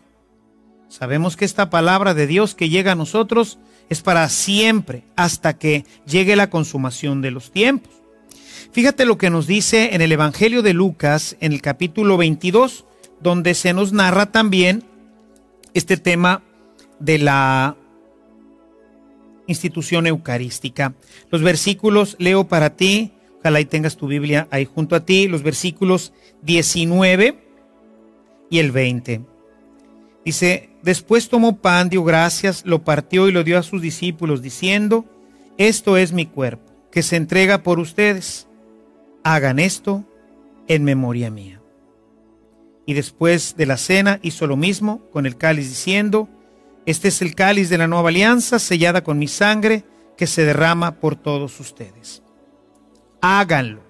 Sabemos que esta palabra de Dios que llega a nosotros es para siempre, hasta que llegue la consumación de los tiempos. Fíjate lo que nos dice en el Evangelio de Lucas, en el capítulo 22, donde se nos narra también este tema de la institución eucarística. Los versículos leo para ti, ojalá y tengas tu Biblia ahí junto a ti, los versículos 19 y el 20. Dice: después tomó pan, dio gracias, lo partió y lo dio a sus discípulos, diciendo: esto es mi cuerpo, que se entrega por ustedes. Hagan esto en memoria mía. Y después de la cena hizo lo mismo con el cáliz, diciendo: este es el cáliz de la nueva alianza, sellada con mi sangre, que se derrama por todos ustedes. Háganlo.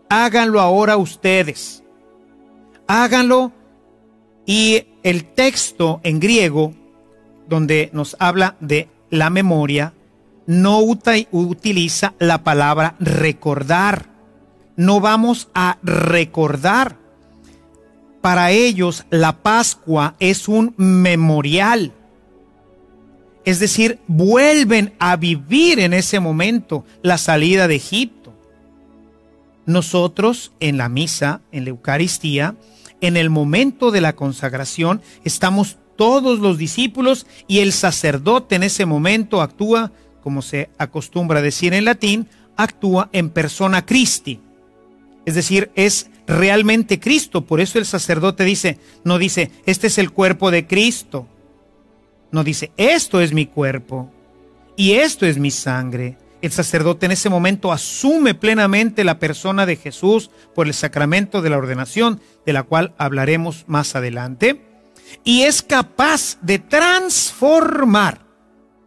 Háganlo ahora ustedes. Háganlo. Y el texto en griego, donde nos habla de la memoria, no utiliza la palabra recordar. No vamos a recordar. Para ellos la Pascua es un memorial. Es decir, vuelven a vivir en ese momento la salida de Egipto. Nosotros en la misa, en la Eucaristía, en el momento de la consagración, estamos todos los discípulos y el sacerdote en ese momento actúa, como se acostumbra decir en latín, actúa en persona Christi. Es decir, es realmente Cristo. Por eso el sacerdote no dice, este es el cuerpo de Cristo. No dice, esto es mi cuerpo y esto es mi sangre. El sacerdote en ese momento asume plenamente la persona de Jesús por el sacramento de la ordenación, de la cual hablaremos más adelante, y es capaz de transformar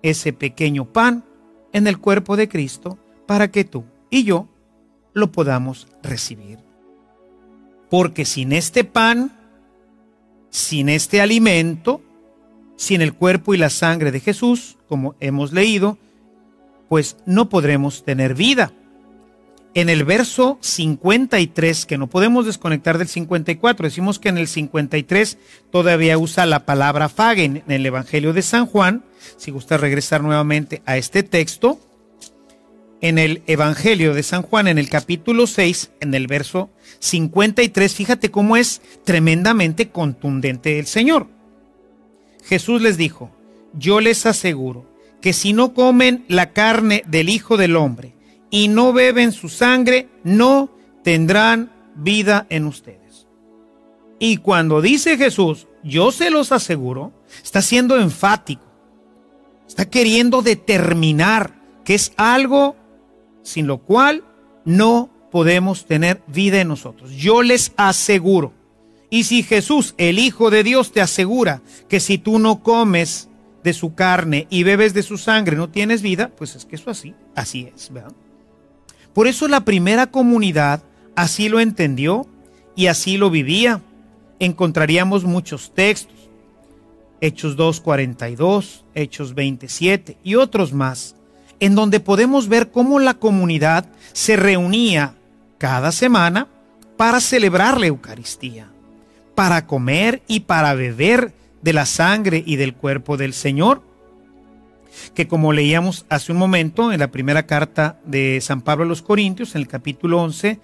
ese pequeño pan en el cuerpo de Cristo para que tú y yo lo podamos recibir. Porque sin este pan, sin este alimento, sin el cuerpo y la sangre de Jesús, como hemos leído, pues no podremos tener vida. En el verso 53, que no podemos desconectar del 54, decimos que en el 53 todavía usa la palabra phage en el Evangelio de San Juan. Si gusta regresar nuevamente a este texto, en el Evangelio de San Juan, en el capítulo 6, en el verso 53, fíjate cómo es tremendamente contundente el Señor. Jesús les dijo, yo les aseguro que si no comen la carne del Hijo del Hombre y no beben su sangre, no tendrán vida en ustedes. Y cuando dice Jesús, yo se los aseguro, está siendo enfático, está queriendo determinar que es algo sin lo cual no podemos tener vida en nosotros. Yo les aseguro. Y si Jesús, el Hijo de Dios, te asegura que si tú no comes de su carne y bebes de su sangre no tienes vida, pues es que eso así es, ¿verdad? Por eso la primera comunidad así lo entendió y así lo vivía. Encontraríamos muchos textos, Hechos 2:42, Hechos 27 y otros más, en donde podemos ver cómo la comunidad se reunía cada semana para celebrar la Eucaristía, para comer y para beber de la sangre y del cuerpo del Señor, que como leíamos hace un momento en la primera carta de San Pablo a los Corintios, en el capítulo 11,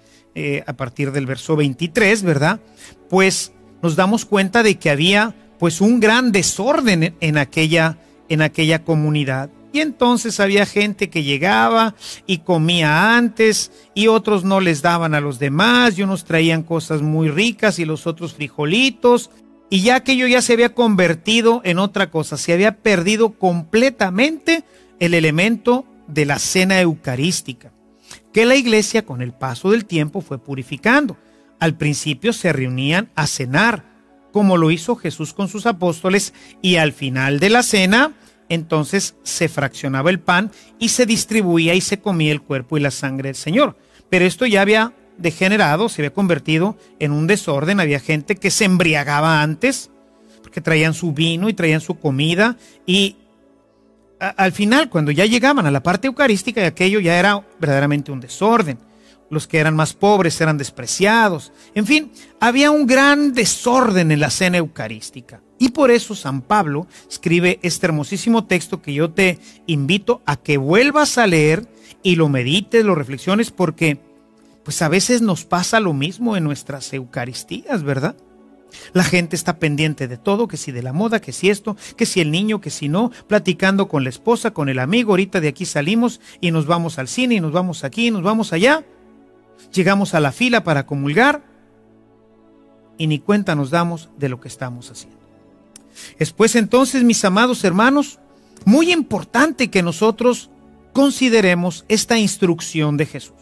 a partir del verso 23, ¿verdad? Pues nos damos cuenta de que había pues un gran desorden en aquella comunidad. Y entonces había gente que llegaba y comía antes y otros no les daban a los demás y unos traían cosas muy ricas y los otros frijolitos. Y ya aquello ya se había convertido en otra cosa, se había perdido completamente el elemento de la cena eucarística, que la iglesia con el paso del tiempo fue purificando. Al principio se reunían a cenar, como lo hizo Jesús con sus apóstoles, y al final de la cena, entonces se fraccionaba el pan y se distribuía y se comía el cuerpo y la sangre del Señor. Pero esto ya había degenerado, se había convertido en un desorden. Había gente que se embriagaba antes porque traían su vino y traían su comida y al final, cuando ya llegaban a la parte eucarística, aquello ya era verdaderamente un desorden. Los que eran más pobres eran despreciados. En fin, había un gran desorden en la cena eucarística. Y por eso San Pablo escribe este hermosísimo texto que yo te invito a que vuelvas a leer y lo medites, lo reflexiones, porque pues a veces nos pasa lo mismo en nuestras Eucaristías, ¿verdad? La gente está pendiente de todo, que si de la moda, que si esto, que si el niño, que si no, platicando con la esposa, con el amigo, ahorita de aquí salimos y nos vamos al cine y nos vamos aquí y nos vamos allá. Llegamos a la fila para comulgar y ni cuenta nos damos de lo que estamos haciendo. Es pues entonces, mis amados hermanos, muy importante que nosotros consideremos esta instrucción de Jesús.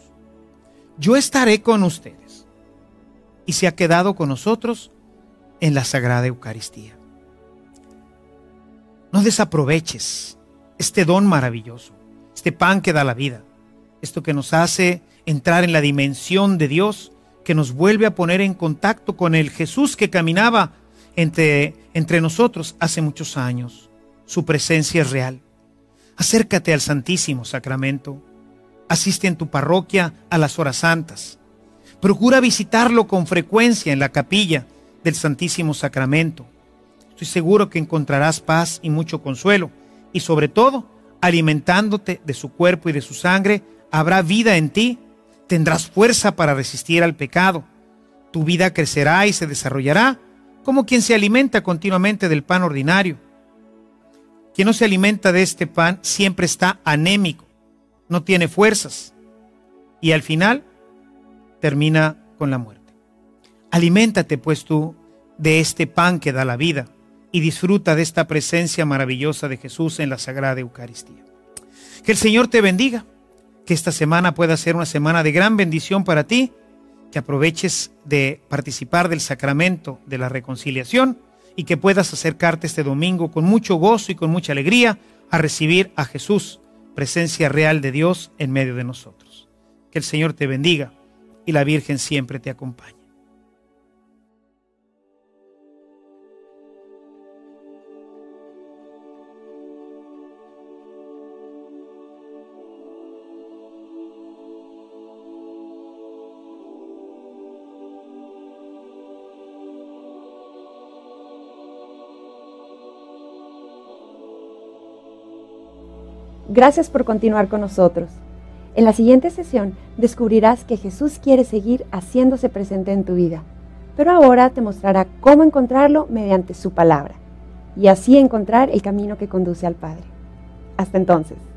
Yo estaré con ustedes. Y se ha quedado con nosotros en la Sagrada Eucaristía. No desaproveches este don maravilloso, este pan que da la vida, esto que nos hace entrar en la dimensión de Dios, que nos vuelve a poner en contacto con el Jesús que caminaba entre nosotros hace muchos años. Su presencia es real. Acércate al Santísimo Sacramento. Asiste en tu parroquia a las horas santas. Procura visitarlo con frecuencia en la capilla del Santísimo Sacramento. Estoy seguro que encontrarás paz y mucho consuelo. Y sobre todo, alimentándote de su cuerpo y de su sangre, habrá vida en ti. Tendrás fuerza para resistir al pecado. Tu vida crecerá y se desarrollará como quien se alimenta continuamente del pan ordinario. Quien no se alimenta de este pan siempre está anémico, no tiene fuerzas y al final termina con la muerte. Aliméntate pues tú de este pan que da la vida y disfruta de esta presencia maravillosa de Jesús en la Sagrada Eucaristía. Que el Señor te bendiga, que esta semana pueda ser una semana de gran bendición para ti, que aproveches de participar del sacramento de la reconciliación y que puedas acercarte este domingo con mucho gozo y con mucha alegría a recibir a Jesús, presencia real de Dios en medio de nosotros. Que el Señor te bendiga y la Virgen siempre te acompañe. Gracias por continuar con nosotros. En la siguiente sesión descubrirás que Jesús quiere seguir haciéndose presente en tu vida, pero ahora te mostrará cómo encontrarlo mediante su palabra y así encontrar el camino que conduce al Padre. Hasta entonces.